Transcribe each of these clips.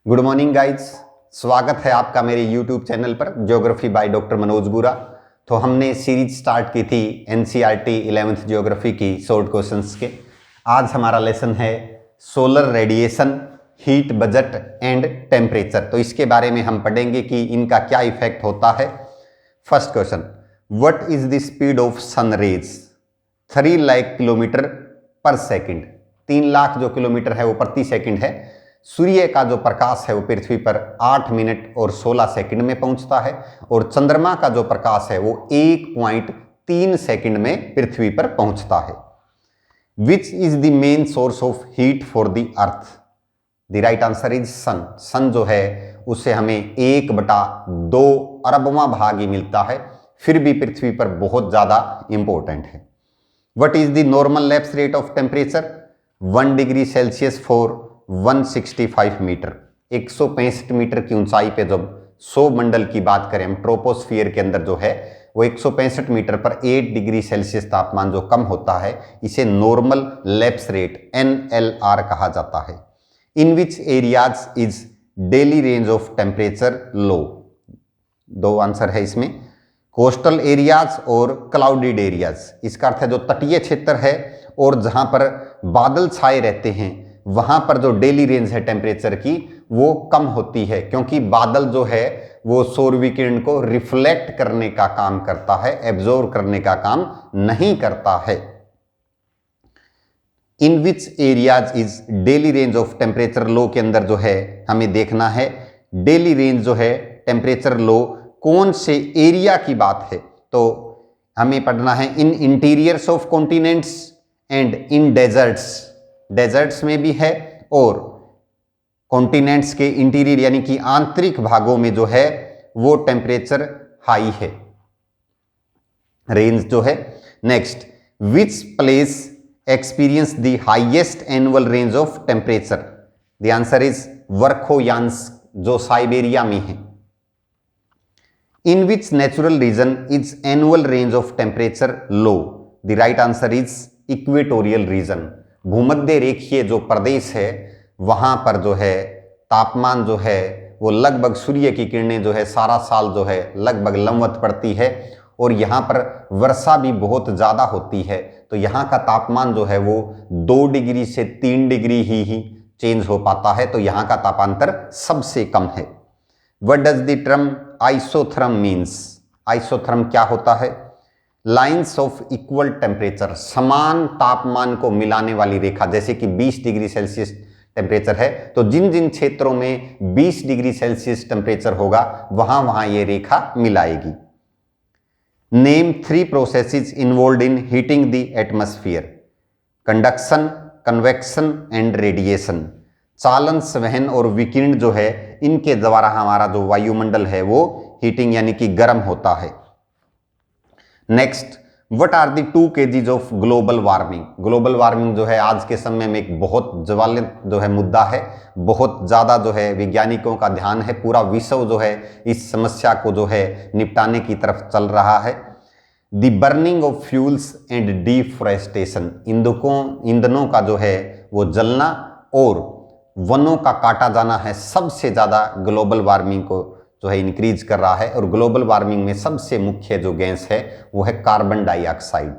Good morning guys, स्वागत है आपका मेरे यूट्यूब चैनल पर ज्योग्राफी बाय डॉक्टर मनोज बुरा। तो हमने सीरीज स्टार्ट की थी एनसीईआरटी 11th ज्योग्राफी की शॉर्ट क्वेश्चंस के। आज हमारा लेसन है solar radiation, heat budget and temperature. तो इसके बारे में हम पढ़ेंगे कि इनका क्या इफेक्ट होता है। First question, what is the speed of sun rays? 3 lakh kilometre per second. 3 lakh जो किलोमीटर है वो प्रति सेकंड है। सूर्य का जो प्रकाश है वो पृथ्वी पर 8 मिनट और 16 सेकंड में पहुंचता है और चंद्रमा का जो प्रकाश है वो 1.3 सेकंड में पृथ्वी पर पहुंचता है। Which is the main source of heat for the earth? The right answer is sun. Sun जो है उससे हमें 1/2 अरबवां भाग ही मिलता है, फिर भी पृथ्वी पर बहुत ज्यादा इंपॉर्टेंट है। What is the normal lapse rate of temperature? 1 degree Celsius for 165 metre. 165 metre की ऊंचाई पे जब 100 मंडल की बात करें हम, ट्रोपोस्फियर के अंदर जो है वो 165 मीटर पर 8 डिग्री सेल्सियस तापमान जो कम होता है, इसे नॉर्मल लैप्स रेट NLR कहा जाता है। In which areas is daily range of temperature low? 2 answer है इसमें, कोस्टल एरियाज और क्लाउडेड एरियाज। इसका अर्थ है जो तटीय क्षेत्र है और जहां पर बादल छाए रहते हैं वहां पर जो डेली रेंज है टेम्परेचर की वो कम होती है, क्योंकि बादल जो है वो सौर विकिरण को रिफ्लेक्ट करने का काम करता है, एब्जॉर्ब करने का काम नहीं करता है। In which areas is daily range of temperature low के अंदर जो है हमें देखना है डेली रेंज जो है टेम्परेचर लो कौन से एरिया की बात है। तो हमें पढ़ना है in interiors of continents and in deserts. Deserts में भी है और कॉन्टिनेंट्स के इंटीरियर यानी कि आंतरिक भागों में जो है वो टेम्परेचर हाई है, रेंज जो है। Next, which place experience the highest annual range of temperature? The answer is Verkhoyansk, जो साइबेरिया में है। In which natural region is annual range of temperature low? The right answer is equatorial region. भूमध्य रेखीय जो प्रदेश है वहां पर जो है तापमान जो है वो लगभग सूर्य की किरणें जो है सारा साल जो है लगभग लंबवत पड़ती है और यहाँ पर वर्षा भी बहुत ज़्यादा होती है, तो यहाँ का तापमान जो है वो 2 डिग्री से 3 डिग्री ही चेंज हो पाता है, तो यहाँ का तापांतर सबसे कम है। What does the term isotherm means? Isotherm क्या होता है? लाइन्स ऑफ इक्वल टेम्परेचर, समान तापमान को मिलाने वाली रेखा। जैसे कि 20 डिग्री सेल्सियस टेम्परेचर है तो जिन जिन क्षेत्रों में 20 डिग्री सेल्सियस टेम्परेचर होगा वहां वहां ये रेखा मिलाएगी। Name 3 processes involve in heating the atmosphere? Conduction, convection and radiation. चालन, संवहन और विकिरण जो है इनके द्वारा हमारा जो वायुमंडल है वो हीटिंग यानी कि गर्म होता है। Next, what are the 2 causes of global warming? Global warming जो है आज के समय में एक बहुत ज्वलंत जो है मुद्दा है, बहुत ज़्यादा जो है वैज्ञानिकों का ध्यान है, पूरा विश्व जो है इस समस्या को जो है निपटाने की तरफ चल रहा है। The burning of fuels and deforestation, ईंधनों का जो है वो जलना और वनों का काटा जाना है सबसे ज़्यादा ग्लोबल वार्मिंग को जो है इंक्रीज कर रहा है। और ग्लोबल वार्मिंग में सबसे मुख्य जो गैस है वो है carbon dioxide.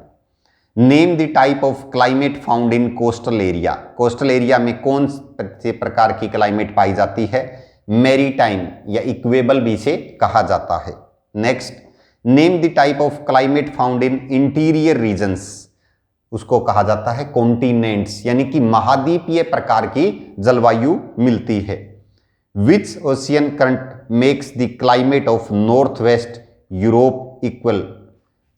Name the type of climate found in coastal area? Coastal area में कौन से प्रकार की क्लाइमेट पाई जाती है? मैरीटाइम या इक्वेबल भी इसे कहा जाता है। Next, name the type of climate found in interior regions? उसको कहा जाता है कॉन्टिनेंट्स, यानी कि महाद्वीपीय प्रकार की जलवायु मिलती है। Which ocean current makes the climate of northwest Europe equal?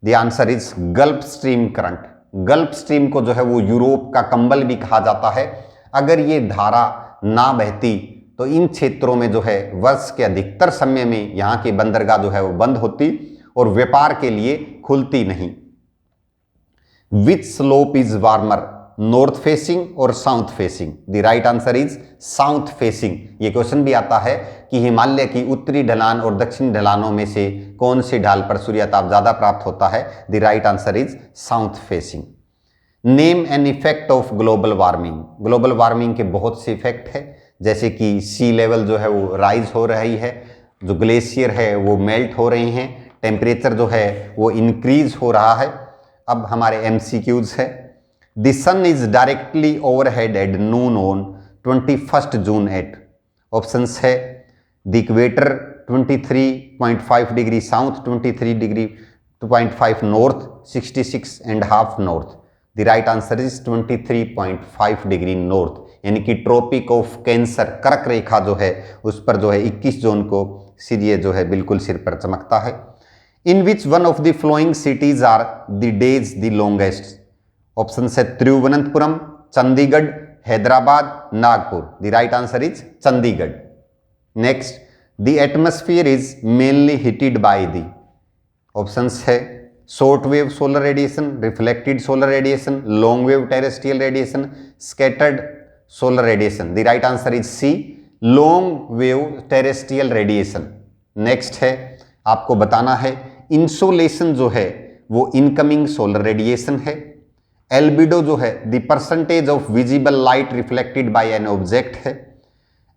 The answer is Gulf Stream current. Gulf stream को जो है वो यूरोप का कंबल भी कहा जाता है। अगर ये धारा ना बहती तो इन क्षेत्रों में जो है वर्ष के अधिकतर समय में यहाँ की बंदरगाह जो है वो बंद होती और व्यापार के लिए खुलती नहीं। Which slope is warmer? North facing और south facing? The right answer is south facing. ये क्वेश्चन भी आता है कि हिमालय की उत्तरी ढलान और दक्षिणी ढलानों में से कौन सी ढाल पर सूर्यताप ज्यादा प्राप्त होता है? The right answer is south facing. Name an effect of global warming? Global warming के बहुत से इफेक्ट है, जैसे कि सी लेवल जो है वो राइज हो रही है, जो ग्लेशियर है वो मेल्ट हो रहे हैं, टेम्परेचर जो है वो इंक्रीज हो रहा है। अब हमारे MCQs है। The sun is directly overhead at noon on 21 June at. Options है the equator 23.5 degree south, 23.5 north, 66.5 north. The right answer is 23.5 degree north, यानी कि ट्रॉपिक ऑफ कैंसर, कर्क रेखा जो है उस पर जो है 21 जून को सूर्य जो है बिल्कुल सिर पर चमकता है। In which one of the following cities are the days the longest. Option है Thiruvananthapuram, Chandigarh, Hyderabad, Nagpur. The right answer is Chandigarh. Next, the atmosphere is mainly heated by the. Options है short wave solar radiation, reflected solar radiation, long wave terrestrial radiation, scattered solar radiation. The right answer is C, long wave terrestrial radiation. Next है, आपको बताना है insolation जो है वो incoming solar radiation है। Albedo जो है the percentage of visible light reflected by an object है।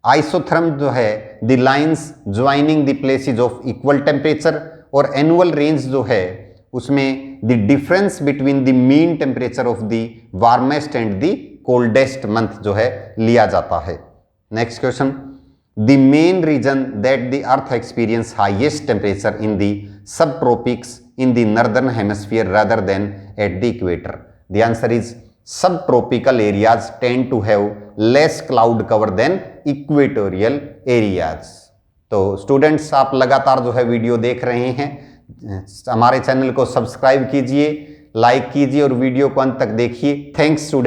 आइसोथर्म जो है the lines joining the places of equal temperature. और एनुअल रेंज जो है उसमें the difference between the mean temperature of the warmest and the coldest month जो है लिया जाता है। Next question, the main reason that the earth experience highest temperature in the subtropics in the northern hemisphere rather than at the equator. The answer is subtropical areas tend to have less cloud cover than equatorial areas. तो students, आप लगातार जो है video देख रहे हैं, हमारे channel को सब्सक्राइब कीजिए, लाइक कीजिए और वीडियो को अंत तक देखिए। Thanks student.